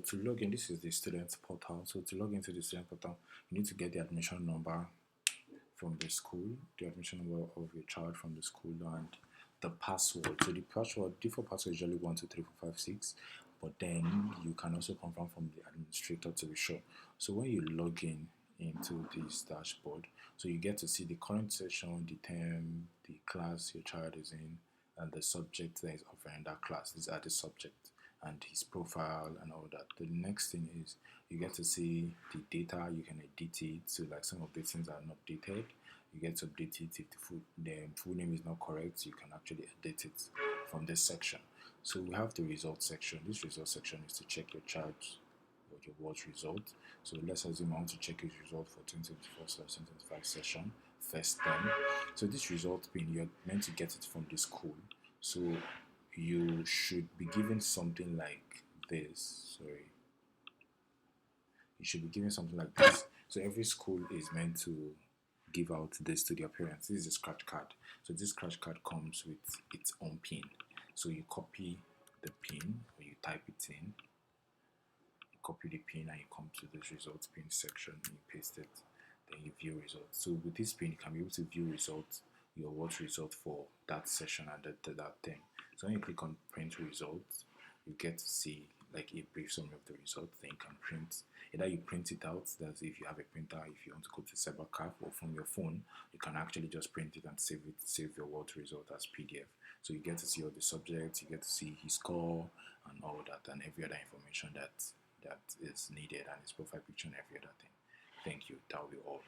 So to log in, this is the student portal. So to log into the student portal, you need to get the admission number from the school, the admission number of your child from the school, and the password. So the password, default password is usually 1234556, but then you can also confirm from the administrator to be sure. So when you log in into this dashboard, so you get to see the current session, the term, the class your child is in, and the subject that is offered in that class. These are the subjects and his profile and all that. The next thing is you get to see the data. You can edit it, so like some of the things are not dated, you get to update it. If the full name is not correct, you can actually edit it from this section. So we have the result section. This result section is to check your child's or your ward's result. So let's assume I want to check his result for 2024/2025 session, first term. So this result pin, you're meant to get it from the school. So you should be given something like this. Sorry, you should be given something like this. So every school is meant to give out this to their parents. This is a scratch card. So this scratch card comes with its own pin. So you copy the pin or you type it in. You copy the pin and you come to this results pin section. You paste it. Then you view results. So with this pin, you can be able to view results, your watch result for that session and that thing. So when you click on print results, you get to see like a brief summary of the results. Then you can print. Either you print it out, that's if you have a printer. If you want to go to CyberCaf or from your phone, you can actually just print it and save your word result as PDF. So you get to see all the subjects, you get to see his score and all that, and every other information that is needed, and his profile picture and every other thing. Thank you. That will be all.